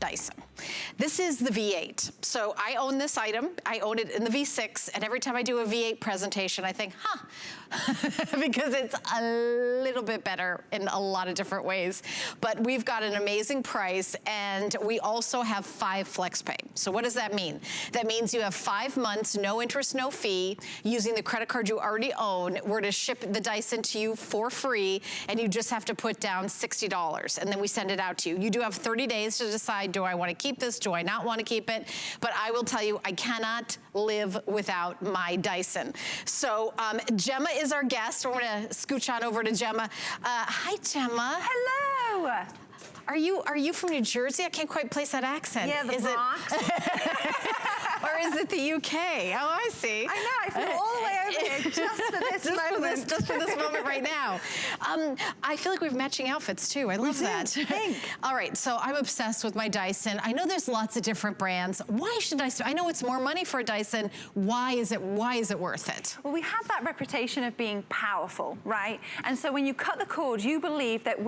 Dyson. This is the V8. So I own this item. I own it in the V6, and every time I do a V8 presentation, I think, huh, because it's a little bit better in a lot of different ways. But we've got an amazing price, and we also have 5 flex pay. So what does that mean? That means you have 5 months, no interest, no fee, using the credit card you already own. We're to ship the Dyson to you for free, and you just have to put down $60, and then we send it out to you. You do have 30 days to decide, do I want to keep this, do I not want to keep it? But I will tell you, I cannot live without my Dyson. So Gemma is our guest. We're going to scooch on over to Gemma. Hi, Gemma. Hello. Are you from New Jersey? I can't quite place that accent. Yeah, the Bronx. Or is it the UK? Oh, I see. I know, I flew all the way over here just for this moment. Just for this moment right now. I feel like we have matching outfits too. I love that. Pink. All right, so I'm obsessed with my Dyson. I know there's lots of different brands. Why should I know it's more money for a Dyson. Why is it worth it? Well, we have that reputation of being powerful, right? And so when you cut the cord, you believe that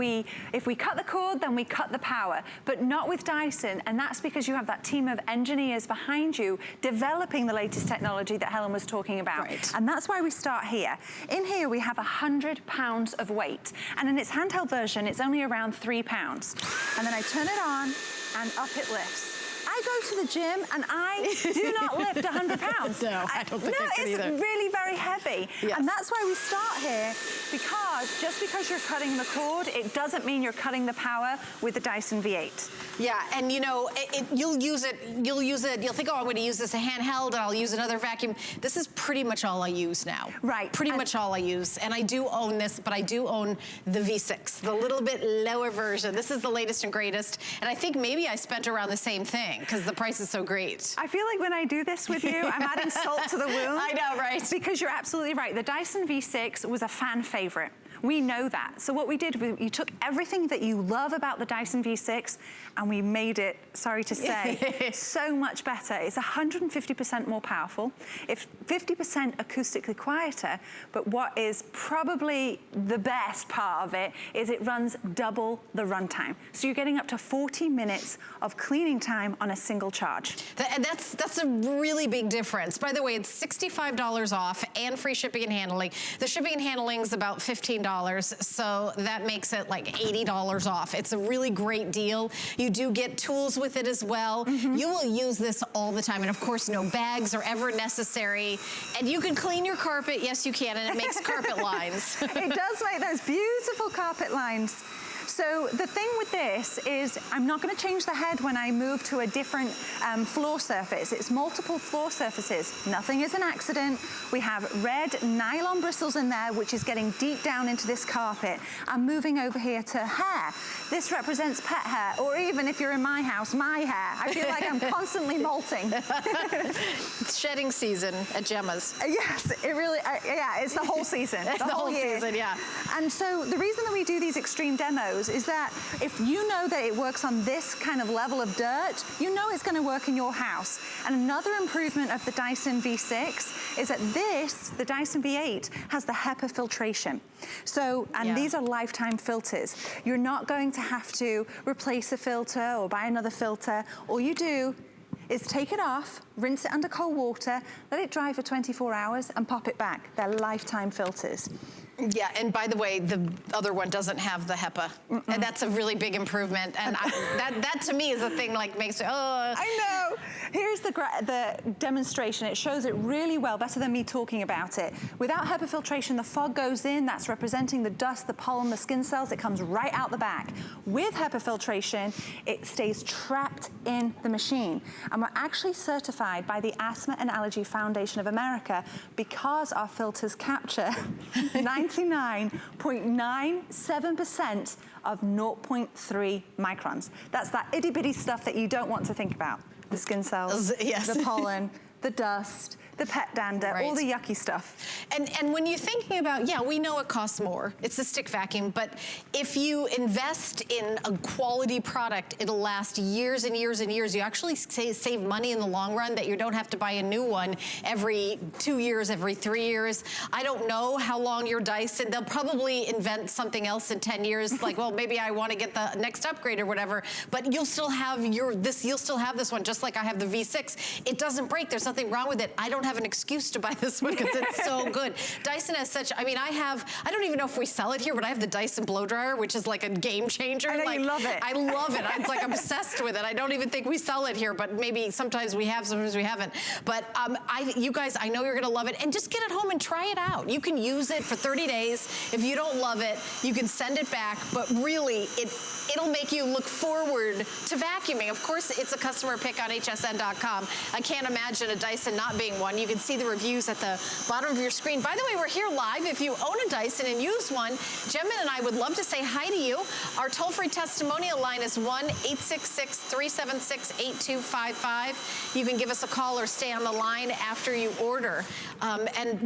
if we cut the cord, then we cut the power, but not with Dyson, and that's because you have that team of engineers behind you developing the latest technology that Helen was talking about. Right. And that's why we start here. In here we have 100 pounds of weight, and in its handheld version it's only around 3 pounds. And then I turn it on and up it lifts. I go to the gym and I do not lift 100 pounds. No, I don't think I could either. No, it's really very heavy. Yes. And that's why we start here, because just because you're cutting the cord, it doesn't mean you're cutting the power with the Dyson V8. Yeah, and you know, you'll think, oh, I'm gonna use this a handheld and I'll use another vacuum. This is pretty much all I use now. Right. Pretty much all I use. And I do own this, but I do own the V6, the little bit lower version. This is the latest and greatest. And I think maybe I spent around the same thing because the price is so great. I feel like when I do this with you, I'm adding salt to the wound. I know, right? Because you're absolutely right. The Dyson V6 was a fan favorite. We know that. So what we did, we took everything that you love about the Dyson V6 and we made it, sorry to say, so much better. It's 150% more powerful. It's 50% acoustically quieter, but what is probably the best part of it is it runs double the runtime. So you're getting up to 40 minutes of cleaning time on a single charge. And that's a really big difference. By the way, it's $65 off and free shipping and handling. The shipping and handling is about $15. So that makes it like $80 off. It's a really great deal. You do get tools with it as well. You will use this all the time. And of course, no bags are ever necessary. And you can clean your carpet. Yes, you can. And it makes carpet lines. It does make those beautiful carpet lines. So the thing with this is I'm not going to change the head when I move to a different floor surface. It's multiple floor surfaces. Nothing is an accident. We have red nylon bristles in there, which is getting deep down into this carpet. I'm moving over here to hair. This represents pet hair, or even if you're in my house, my hair. I feel like I'm constantly molting. It's shedding season at Gemma's. Yes, it really, yeah, it's the whole season. The whole year. Season, yeah. And so the reason that we do these extreme demos is that if you know that it works on this kind of level of dirt, you know it's going to work in your house. And another improvement of the Dyson V6 is that the Dyson V8 has the Hepa filtration. So, and these are lifetime filters. You're not going to have to replace a filter or buy another filter. All you do is take it off, rinse it under cold water, let it dry for 24 hours and pop it back. They're lifetime filters. Yeah, and by the way, the other one doesn't have the HEPA. And that's a really big improvement. And that to me is the thing like makes it, oh. I know. Here's the demonstration. It shows it really well, better than me talking about it. Without HEPA filtration, the fog goes in. That's representing the dust, the pollen, the skin cells. It comes right out the back. With HEPA filtration, it stays trapped in the machine. And we're actually certified by the Asthma and Allergy Foundation of America because our filters capture 99.97% of 0.3 microns. That's that itty bitty stuff that you don't want to think about. The skin cells, yes. the pollen, the dust, the pet dander, all the yucky stuff. And when you're thinking about, yeah, we know it costs more. It's a stick vacuum, but if you invest in a quality product, it'll last years and years and years. You actually save money in the long run that you don't have to buy a new one every 2 years, every 3 years. I don't know how long your Dyson, they'll probably invent something else in 10 years, like, well, maybe I want to get the next upgrade or whatever, but you'll still have you'll still have this one, just like I have the V6. It doesn't break, there's nothing wrong with it. I don't have an excuse to buy this one because it's so good. Dyson has such, I mean, I don't even know if we sell it here, but I have the Dyson blow dryer, which is like a game changer. I know, like, you love it. I love it. I'm like obsessed with it. I don't even think we sell it here, but maybe sometimes we have, sometimes we haven't. But you guys, I know you're gonna love it, and just get it home and try it out. You can use it for 30 days. If you don't love it, you can send it back, but really, it'll make you look forward to vacuuming. Of course, it's a customer pick on hsn.com. I can't imagine a Dyson not being one. You can see the reviews at the bottom of your screen. By the way, we're here live. If you own a Dyson and use one, Gemma and I would love to say hi to you. Our toll-free testimonial line is 1-866-376-8255. You can give us a call or stay on the line after you order. And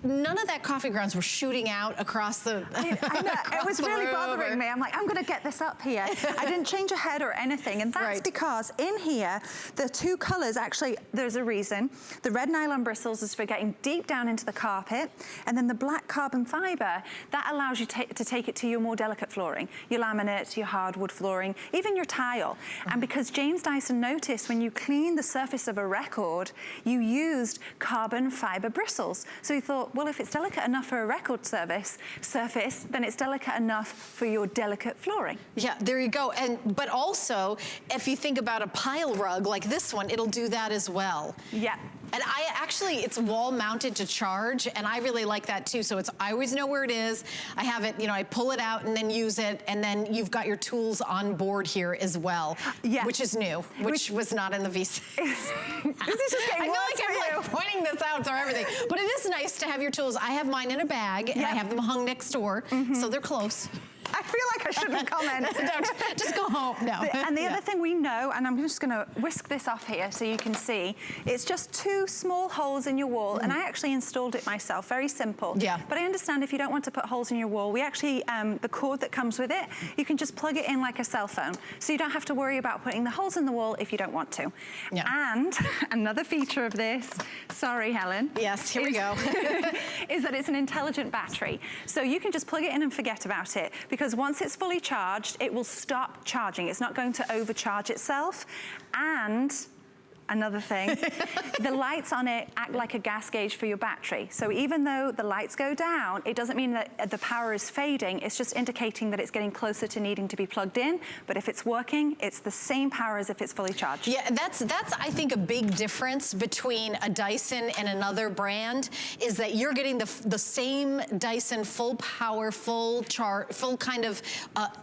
none of that coffee grounds were shooting out across the I know, it was really bothering me. I'm like, I'm gonna get this up here. I didn't change a head or anything, and that's because in here, the two colors, actually, there's a reason. The red nylon bristles is for getting deep down into the carpet, and then the black carbon fiber, that allows you to take it to your more delicate flooring, your laminate, your hardwood flooring, even your tile. And because James Dyson noticed when you clean the surface of a record, you used carbon fiber bristles. So he thought, well, if it's delicate enough for a record surface, then it's delicate enough for your delicate flooring. Yeah, there you go. But also, if you think about a pile rug like this one, it'll do that as well. Yeah. And it's wall mounted to charge, and I really like that too. So I always know where it is. I have it, I pull it out and then use it, and then you've got your tools on board here as well. Yeah. Which is new, which was not in the V6. This is just getting I feel like I'm pointing this out for everything. But it is nice to have your tools. I have mine in a bag, and I have them hung next door, so they're close. I feel like I shouldn't comment. No, just go home. No. And the other thing we know, and I'm just going to whisk this off here so you can see, it's just 2 small holes in your wall, and I actually installed it myself. Very simple. Yeah. But I understand if you don't want to put holes in your wall, we actually, the cord that comes with it, you can just plug it in like a cell phone. So you don't have to worry about putting the holes in the wall if you don't want to. Yeah. And another feature of this, sorry, Helen. Yes, here we go. is that it's an intelligent battery. So you can just plug it in and forget about it, because once it's fully charged, it will stop charging. It's not going to overcharge itself. And another thing, the lights on it act like a gas gauge for your battery. So even though the lights go down, it doesn't mean that the power is fading. It's just indicating that it's getting closer to needing to be plugged in. But if it's working, it's the same power as if it's fully charged. Yeah, that's I think a big difference between a Dyson and another brand is that you're getting the same Dyson full power, full kind of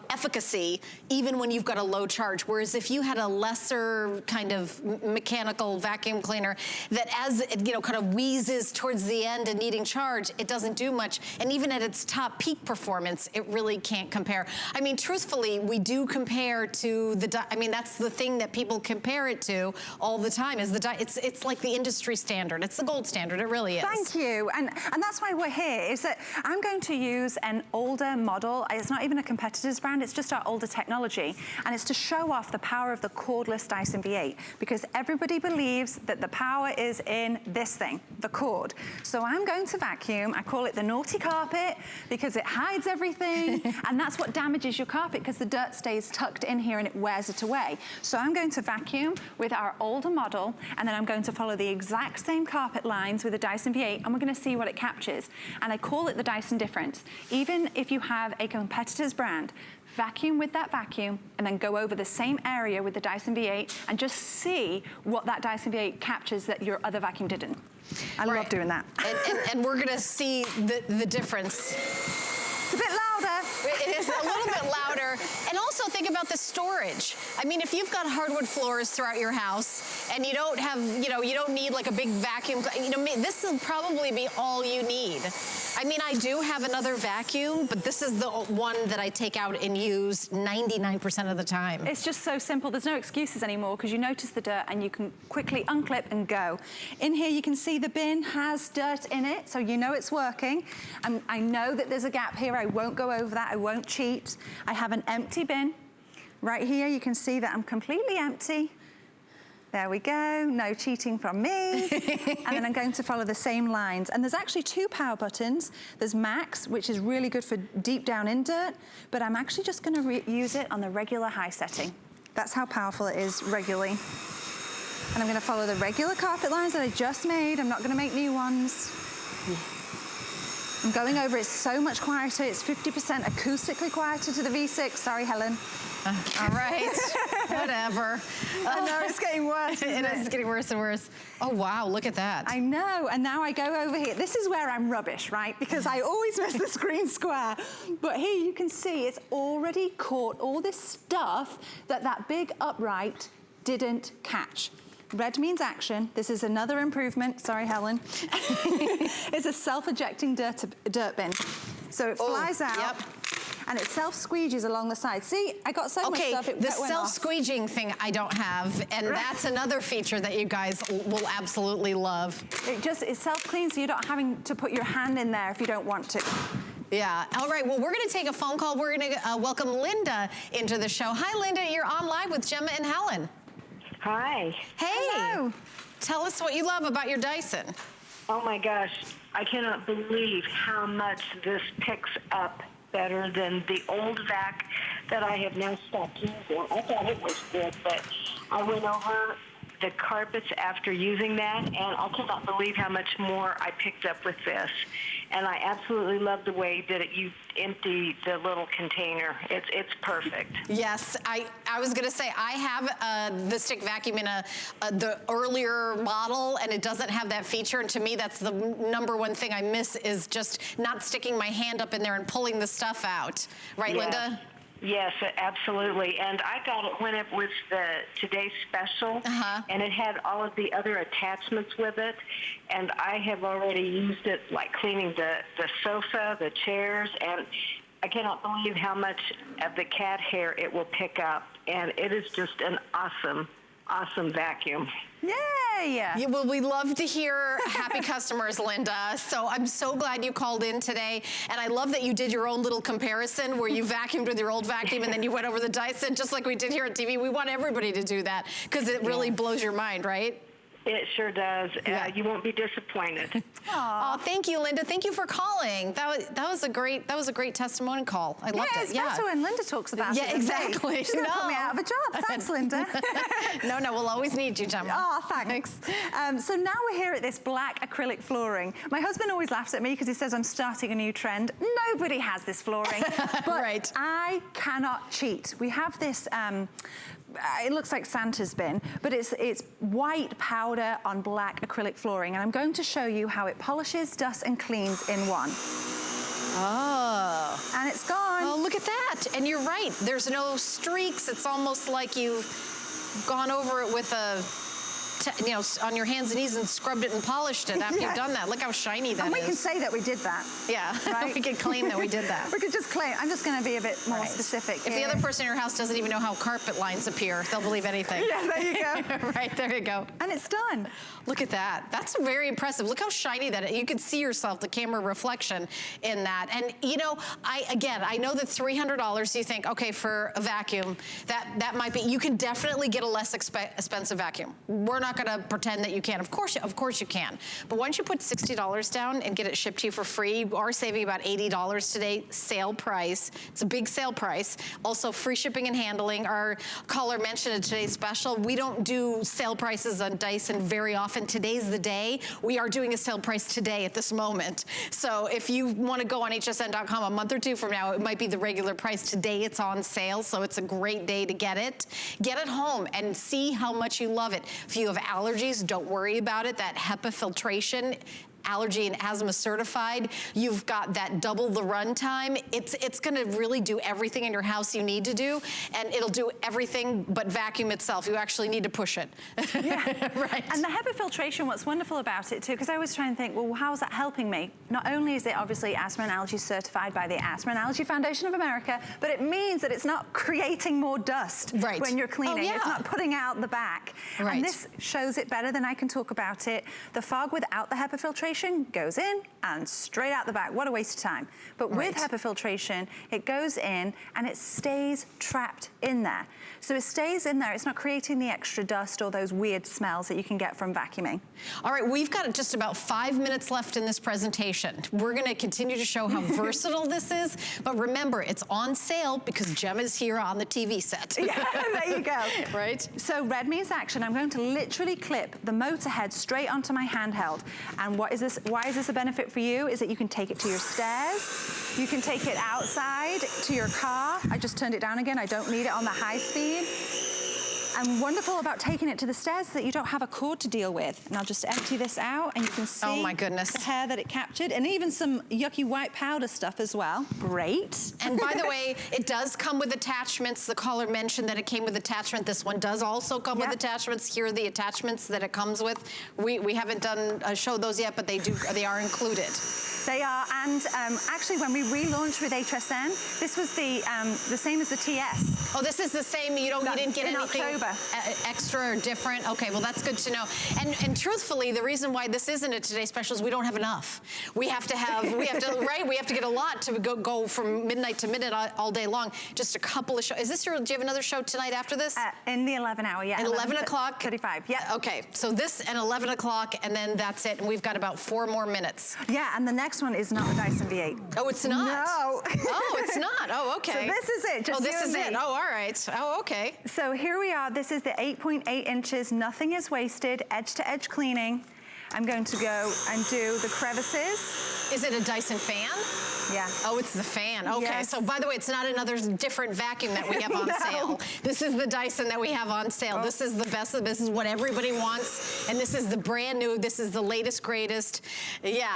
efficacy, even when you've got a low charge. Whereas if you had a lesser kind of mechanical vacuum cleaner that, as it kind of wheezes towards the end and needing charge, it doesn't do much. And even at its top peak performance, it really can't compare. I mean, truthfully, we do compare to that's the thing that people compare it to all the time. Is it's like the industry standard. It's the gold standard. It really is. Thank you. And that's why we're here. Is that I'm going to use an older model. It's not even a competitor's brand. It's just our older technology, and it's to show off the power of the cordless Dyson V8, because everybody believes that the power is in this thing, the cord. So I'm going to vacuum. I call it the naughty carpet because it hides everything, and that's what damages your carpet, because the dirt stays tucked in here and it wears it away. So I'm going to vacuum with our older model, and then I'm going to follow the exact same carpet lines with the Dyson V8, and we're going to see what it captures. And I call it the Dyson difference. Even if you have a competitor's brand, vacuum with that vacuum, and then go over the same area with the Dyson V8 and just see what that Dyson V8 captures that your other vacuum didn't. I love doing that. And we're gonna see the difference. It's a bit louder. It is a little bit louder. And also think about the storage. I mean, if you've got hardwood floors throughout your house and you don't have, you know, you don't need like a big vacuum, you know, this will probably be all you need. I mean, I do have another vacuum, but this is the one that I take out and use 99% of the time. It's just so simple. There's no excuses anymore because you notice the dirt and you can quickly unclip and go. In here, you can see the bin has dirt in it, so you know it's working. I know that there's a gap here. I won't go over that. I won't cheat. I have an empty bin. Right here, you can see that I'm completely empty. There we go, no cheating from me. And then I'm going to follow the same lines. And there's actually 2 power buttons. There's max, which is really good for deep down in dirt, but I'm actually just gonna use it on the regular high setting. That's how powerful it is regularly. And I'm gonna follow the regular carpet lines that I just made. I'm not gonna make new ones. I'm going over it so much quieter. It's 50% acoustically quieter to the V6. Sorry, Helen. All right, whatever. I know, it's getting worse, isn't it? It's getting worse and worse. Oh, wow, look at that. I know, and now I go over here. This is where I'm rubbish, right? Because I always miss the screen square. But here you can see it's already caught all this stuff that big upright didn't catch. Red means action. This is another improvement. Sorry, Helen. It's a self-ejecting dirt bin. So it flies out. Yep. And it self-squeegees along the side. See, I got so much stuff, it the went off. self-squeeging thing I don't have, and that's another feature that you guys will absolutely love. It's self-clean, so you're not having to put your hand in there if you don't want to. Yeah, all right, well, we're gonna take a phone call. We're gonna welcome Linda into the show. Hi, Linda, you're on live with Gemma and Helen. Hi. Hey. Hello. Tell us what you love about your Dyson. Oh my gosh, I cannot believe how much this picks up better than the old vac that I have now stopped using. I thought it was good, but I went over the carpets after using that, and I cannot believe how much more I picked up with this. And I absolutely love the way that you empty the little container. It's perfect. Yes, I was gonna say, I have the stick vacuum in the earlier model, and it doesn't have that feature, and to me, that's the #1 thing I miss, is just not sticking my hand up in there and pulling the stuff out. Right, Yeah. Linda? Yes, absolutely. And I got it when it was the Today's Special, and it had all of the other attachments with it. And I have already used it, like cleaning the sofa, the chairs, and I cannot believe how much of the cat hair it will pick up. And it is just an awesome, awesome vacuum. Yay! Yeah, well, we love to hear happy customers, Linda. So I'm so glad you called in today. And I love that you did your own little comparison where you vacuumed with your old vacuum and then you went over the Dyson, just like we did here at TV. We want everybody to do that because it really blows your mind, right? It sure does. You won't be disappointed. Oh, thank you, Linda. Thank you for calling. That was a great testimony call. I loved it. It's better when Linda talks about it. Yeah, exactly. She's gonna put me out of a job. Thanks, Linda. No, we'll always need you, Gemma. Oh, thanks. So now we're here at this black acrylic flooring. My husband always laughs at me because he says I'm starting a new trend. Nobody has this flooring, but right. I cannot cheat. We have this. It looks like Santa's bin, but it's white powder on black acrylic flooring, and I'm going to show you how it polishes, dusts, and cleans in one. Oh. And it's gone. Oh, look at that. And you're right. There's no streaks. It's almost like you've gone over it with on your hands and knees and scrubbed it and polished it after you've done that. Look how shiny that is. And we can say that we did that. Yeah, right? We can claim that we did that. We could just claim. I'm just going to be a bit more specific If the other person in your house doesn't even know how carpet lines appear, they'll believe anything. Yeah, there you go. Right, there you go. And it's done. Look at that. That's very impressive. Look how shiny that is. You can see yourself, the camera reflection in that. And you know, I know that $300, you think, okay, for a vacuum, that might be, you can definitely get a less expensive vacuum. We're not gonna pretend that you can. Of course you can. But once you put $60 down and get it shipped to you for free, you are saving about $80 today, sale price. It's a big sale price. Also free shipping and handling. Our caller mentioned in today's special, we don't do sale prices on Dyson very often. Today's the day. We are doing a sale price today at this moment. So if you want to go on hsn.com a month or two from now, it might be the regular price. Today it's on sale, so it's a great day to get it. Get it home and see how much you love it. If you have allergies, don't worry about it. That Hepa Filtration allergy and asthma certified. You've got that double the run time. It's gonna really do everything in your house you need to do, and it'll do everything but vacuum itself. You actually need to push it. Yeah. Right. And the Hepa Filtration, what's wonderful about it too, because I was trying to think, well, how is that helping me? Not only is it obviously asthma and allergy certified by the Asthma and Allergy Foundation of America, but it means that it's not creating more dust when you're cleaning. Oh, yeah. It's not putting out the back. Right. And this shows it better than I can talk about it. The fog without the Hepa Filtration goes in and straight out the back. What a waste of time. But with Hepa Filtration, it goes in and it stays trapped in there. So it stays in there. It's not creating the extra dust or those weird smells that you can get from vacuuming. All right, we've got just about 5 minutes left in this presentation. We're gonna continue to show how versatile this is, but remember, it's on sale because Gemma's here on the TV set. Yeah, there you go. Right? So red means action. I'm going to literally clip the Motorhead straight onto my handheld. And what is this? Why is this a benefit for you? Is that you can take it to your stairs, you can take it outside to your car. I just turned it down again. I don't need it on the high speed. And wonderful about taking it to the stairs is that you don't have a cord to deal with. And I'll just empty this out and you can see oh my goodness. the hair that it captured, and even some yucky white powder stuff as well. Great. And by the way, it does come with attachments. The caller mentioned that it came with attachment. This one does also come with attachments. Here are the attachments that it comes with. We haven't done show those yet, but they are included. They are, and actually when we relaunched with HSN, this was the same as the TS. Oh, this is the same, you didn't get anything October. Extra or different? Okay, well that's good to know. And truthfully, the reason why this isn't a Today Special is we don't have enough. We have to get a lot to go from midnight to midnight all day long. Just a couple of shows. Do you have another show tonight after this? In the 11 hour, yeah. At 11 o'clock? 35, yeah. Okay, so this and 11 o'clock, and then that's it, and we've got about 4 more minutes. Yeah, and the next one is not the Dyson V8. Oh, it's not? No. Oh, it's not. Oh, okay. So this is it, just this is it. Oh, all right. Oh, okay. So here we are. This is the 8.8 inches. Nothing is wasted. Edge-to-edge cleaning. I'm going to go and do the crevices. Is it a Dyson fan? Yeah. Oh, it's the fan. Okay. Yes. So by the way, it's not another different vacuum that we have on sale. This is the Dyson that we have on sale. This is the best of this is what everybody wants. And this is the brand new. This is the latest, greatest. Yeah.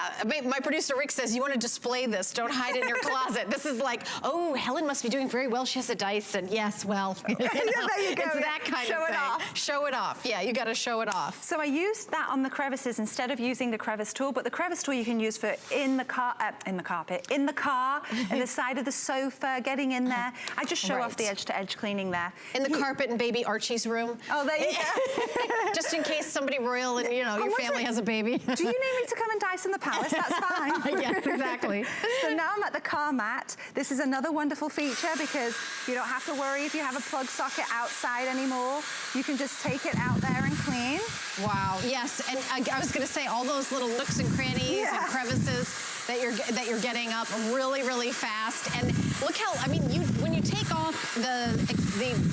My producer Rick says, you want to display this. Don't hide it in your closet. This is like, oh, Helen must be doing very well. She has a Dyson. Yes, well. There you go. It's that kind of thing. Show it off. Show it off. Yeah, you got to show it off. So I used that on the crevices instead of using the crevice tool, but the crevice tool you can use for in the car, in the car, in the side of the sofa, getting in there. I just show off the edge-to-edge cleaning there. In the carpet in baby Archie's room. Oh, there you go. Just in case somebody royal and your family has a baby. Do you need me to come and Dyson the palace? That's fine. Yeah, exactly. So now I'm at the car mat. This is another wonderful feature because you don't have to worry if you have a plug socket outside anymore. You can just take it out there and clean. Wow, yes, and I was gonna say all those little nooks and crannies and crevices that you're getting up really, really fast. And look how, I mean, when you take off the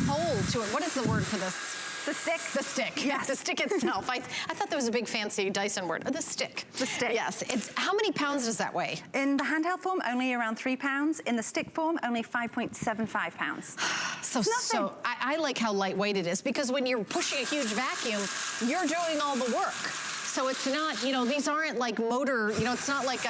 pole to it, what is the word for this? The stick? The stick. Yes. The stick itself. I thought that was a big fancy Dyson word. The stick. The stick. Yes. How many pounds does that weigh? In the handheld form, only around 3 pounds. In the stick form, only 5.75 pounds. So I like how lightweight it is because when you're pushing a huge vacuum, you're doing all the work. So it's not, these aren't like motor, it's not like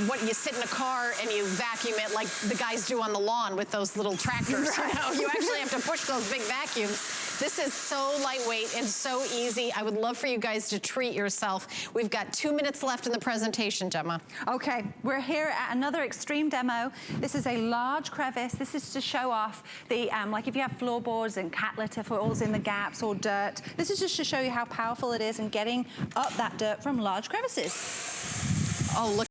what you sit in a car and you vacuum it like the guys do on the lawn with those little tractors. You actually have to push those big vacuums. This is so lightweight and so easy. I would love for you guys to treat yourself. We've got 2 minutes left in the presentation, Gemma. Okay, we're here at another extreme demo. This is a large crevice. This is to show off the, like if you have floorboards and cat litter falls in the gaps or dirt. This is just to show you how powerful it is in getting up that dirt from large crevices. Oh, look.